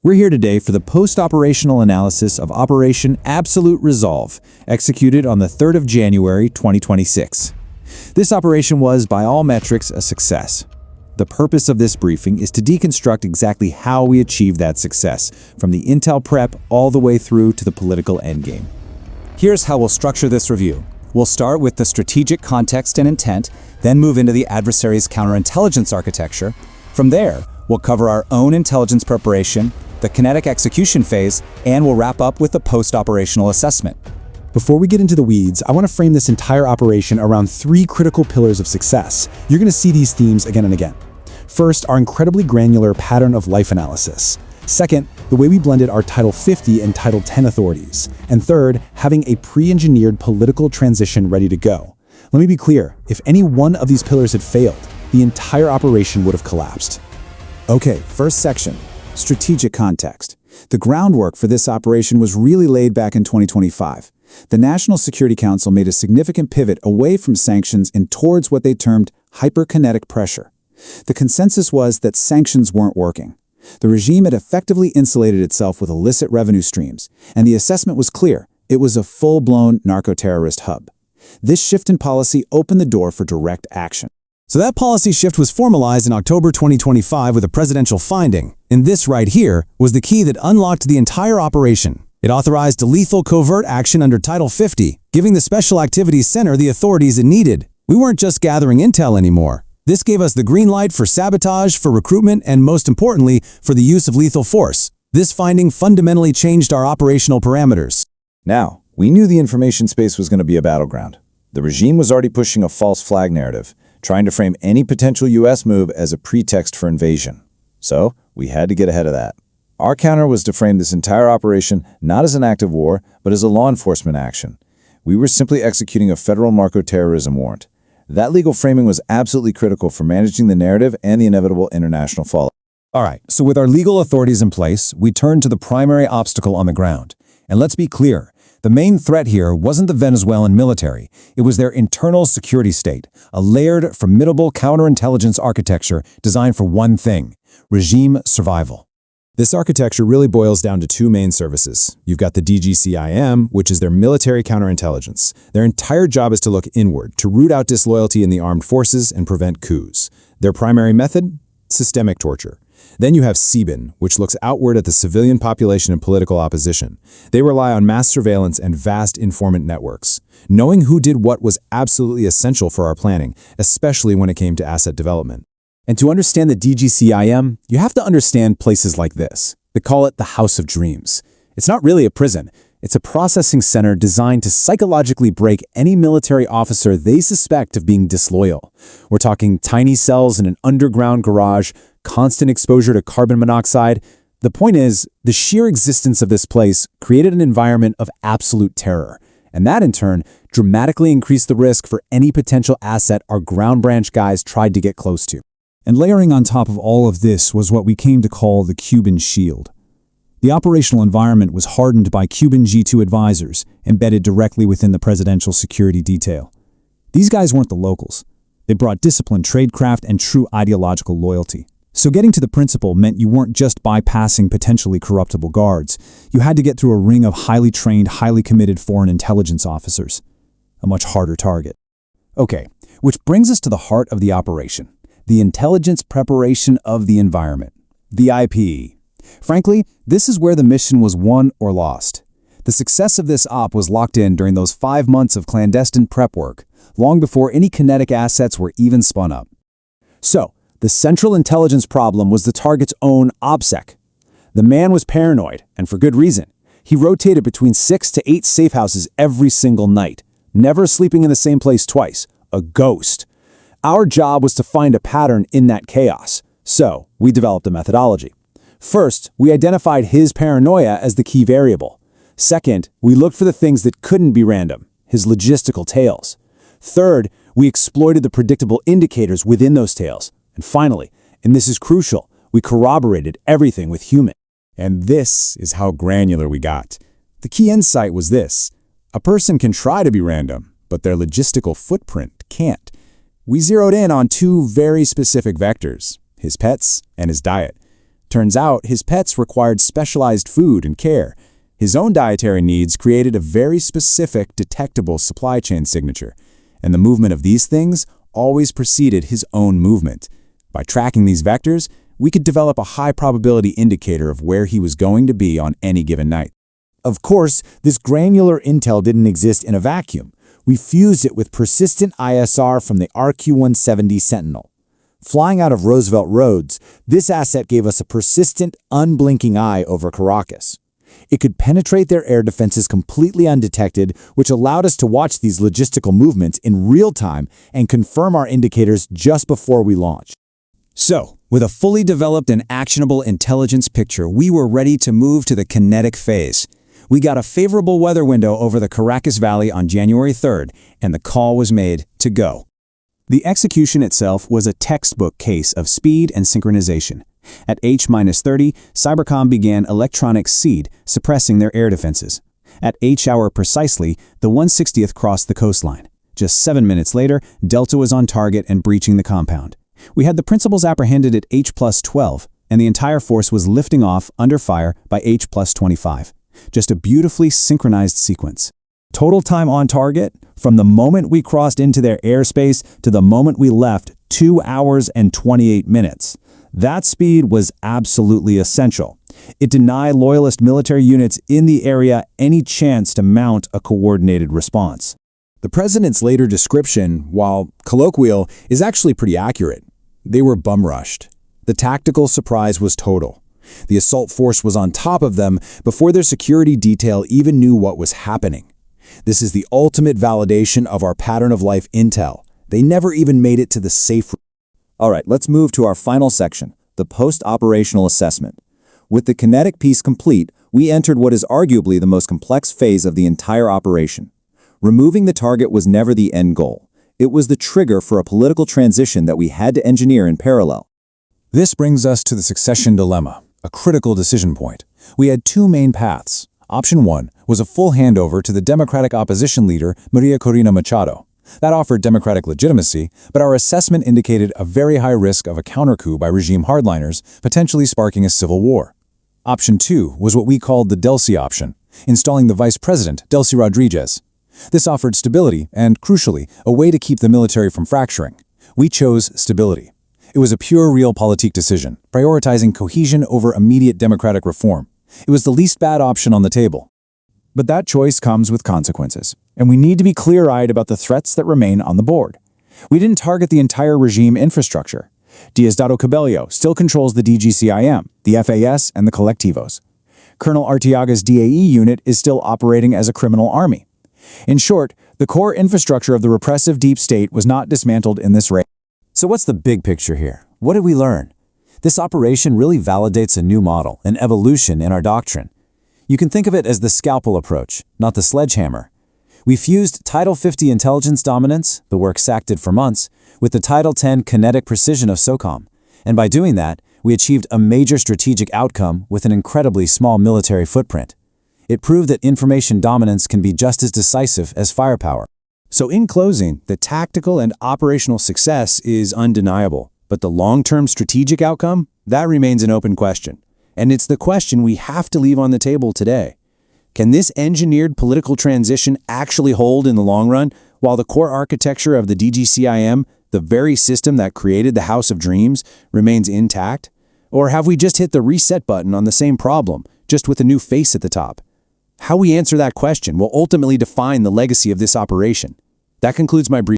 We're here today for the post-operational analysis of Operation Absolute Resolve, executed on the 3rd of January 2026. This operation was, by all metrics, a success. The purpose of this briefing is to deconstruct exactly how we achieved that success, from the intel prep all the way through to the political endgame. Here's how we'll structure this review. We'll start with the strategic context and intent, then move into the adversary's counterintelligence architecture. From there, we'll cover our own intelligence preparation, the kinetic execution phase, and we'll wrap up with the post-operational assessment. Before we get into the weeds, I want to frame this entire operation around 3 critical pillars of success. You're going to see these themes again and again. First, our incredibly granular pattern of life analysis. Second, the way we blended our Title 50 and Title 10 authorities. And third, having a pre-engineered political transition ready to go. Let me be clear, if any one of these pillars had failed, the entire operation would have collapsed. Okay, first section, strategic context. The groundwork for this operation was really laid back in 2025. The National Security Council made a significant pivot away from sanctions and towards what they termed hyperkinetic pressure. The consensus was that sanctions weren't working. The regime had effectively insulated itself with illicit revenue streams, and the assessment was clear. It was a full-blown narco-terrorist hub. This shift in policy opened the door for direct action. So that policy shift was formalized in October 2025 with a presidential finding, and this right here was the key that unlocked the entire operation. It authorized a lethal covert action under Title 50, giving the Special Activities Center the authorities it needed. We weren't just gathering intel anymore. This gave us the green light for sabotage, for recruitment, and most importantly, for the use of lethal force. This finding fundamentally changed our operational parameters. Now, we knew the information space was going to be a battleground. The regime was already pushing a false flag narrative, trying to frame any potential U.S. move as a pretext for invasion. So, we had to get ahead of that. Our counter was to frame this entire operation not as an act of war, but as a law enforcement action. We were simply executing a federal narco-terrorism warrant. That legal framing was absolutely critical for managing the narrative and the inevitable international fallout. All right, so with our legal authorities in place, we turned to the primary obstacle on the ground. And let's be clear, the main threat here wasn't the Venezuelan military. It was their internal security state, a layered, formidable counterintelligence architecture designed for one thing: regime survival. This architecture really boils down to 2 main services. You've got the DGCIM, which is their military counterintelligence. Their entire job is to look inward, to root out disloyalty in the armed forces and prevent coups. Their primary method? Systemic torture. Then you have CBIN, which looks outward at the civilian population and political opposition. They rely on mass surveillance and vast informant networks. Knowing who did what was absolutely essential for our planning, especially when it came to asset development. And to understand the DGCIM, you have to understand places like this. They call it the House of Dreams. It's not really a prison. It's a processing center designed to psychologically break any military officer they suspect of being disloyal. We're talking tiny cells in an underground garage, constant exposure to carbon monoxide. The point is, the sheer existence of this place created an environment of absolute terror. And that, in turn, dramatically increased the risk for any potential asset our ground branch guys tried to get close to. And layering on top of all of this was what we came to call the Cuban Shield. The operational environment was hardened by Cuban G2 advisors, embedded directly within the presidential security detail. These guys weren't the locals. They brought disciplined tradecraft and true ideological loyalty. So getting to the principal meant you weren't just bypassing potentially corruptible guards. You had to get through a ring of highly trained, highly committed foreign intelligence officers. A much harder target. Okay, which brings us to the heart of the operation. The intelligence preparation of the environment, the IP. Frankly, this is where the mission was won or lost. The success of this op was locked in during those 5 months of clandestine prep work, long before any kinetic assets were even spun up. So, the central intelligence problem was the target's own OPSEC. The man was paranoid, and for good reason. He rotated between 6 to 8 safe houses every single night, never sleeping in the same place twice, a ghost. Our job was to find a pattern in that chaos, so we developed a methodology. First, we identified his paranoia as the key variable. Second, we looked for the things that couldn't be random, his logistical tails. Third, we exploited the predictable indicators within those tails. And finally, and this is crucial, we corroborated everything with human. And this is how granular we got. The key insight was this: a person can try to be random, but their logistical footprint can't. We zeroed in on 2 very specific vectors, his pets and his diet. Turns out, his pets required specialized food and care. His own dietary needs created a very specific, detectable supply chain signature, and the movement of these things always preceded his own movement. By tracking these vectors, we could develop a high-probability indicator of where he was going to be on any given night. Of course, this granular intel didn't exist in a vacuum. We fused it with persistent ISR from the RQ-170 Sentinel. Flying out of Roosevelt Roads, this asset gave us a persistent, unblinking eye over Caracas. It could penetrate their air defenses completely undetected, which allowed us to watch these logistical movements in real time and confirm our indicators just before we launched. So, with a fully developed and actionable intelligence picture, we were ready to move to the kinetic phase. We got a favorable weather window over the Caracas Valley on January 3rd, and the call was made to go. The execution itself was a textbook case of speed and synchronization. At H-30, Cybercom began electronic seed, suppressing their air defenses. At H-hour precisely, the 160th crossed the coastline. Just 7 minutes later, Delta was on target and breaching the compound. We had the principals apprehended at H+12, and the entire force was lifting off under fire by H+25. Just a beautifully synchronized sequence. Total time on target, from the moment we crossed into their airspace to the moment we left, 2 hours and 28 minutes. That speed was absolutely essential. It denied loyalist military units in the area any chance to mount a coordinated response. The president's later description, while colloquial, is actually pretty accurate. They were bum-rushed. The tactical surprise was total. The assault force was on top of them before their security detail even knew what was happening. This is the ultimate validation of our pattern of life intel. They never even made it to the safe. All right, let's move to our final section, the post-operational assessment. With the kinetic piece complete, we entered what is arguably the most complex phase of the entire operation. Removing the target was never the end goal. It was the trigger for a political transition that we had to engineer in parallel. This brings us to the succession dilemma, a critical decision point. We had two main paths. Option 1 was a full handover to the Democratic opposition leader, Maria Corina Machado. That offered democratic legitimacy, but our assessment indicated a very high risk of a counter-coup by regime hardliners, potentially sparking a civil war. Option 2 was what we called the Delcy option, installing the vice president, Delcy Rodriguez. This offered stability and, crucially, a way to keep the military from fracturing. We chose stability. It was a pure realpolitik decision, prioritizing cohesion over immediate democratic reform. It was the least bad option on the table. But that choice comes with consequences, and we need to be clear-eyed about the threats that remain on the board. We didn't target the entire regime infrastructure. Diosdado Cabello still controls the DGCIM, the FAS, and the Colectivos. Colonel Arteaga's DAE unit is still operating as a criminal army. In short, the core infrastructure of the repressive deep state was not dismantled in this raid. So what's the big picture here? What did we learn? This operation really validates a new model, an evolution in our doctrine. You can think of it as the scalpel approach, not the sledgehammer. We fused Title 50 intelligence dominance, the work SAC did for months, with the Title 10 kinetic precision of SOCOM. And by doing that, we achieved a major strategic outcome with an incredibly small military footprint. It proved that information dominance can be just as decisive as firepower. So in closing, the tactical and operational success is undeniable, but the long-term strategic outcome, that remains an open question. And it's the question we have to leave on the table today. Can this engineered political transition actually hold in the long run, while the core architecture of the DGCIM, the very system that created the House of Dreams, remains intact? Or have we just hit the reset button on the same problem, just with a new face at the top? How we answer that question will ultimately define the legacy of this operation. That concludes my brief.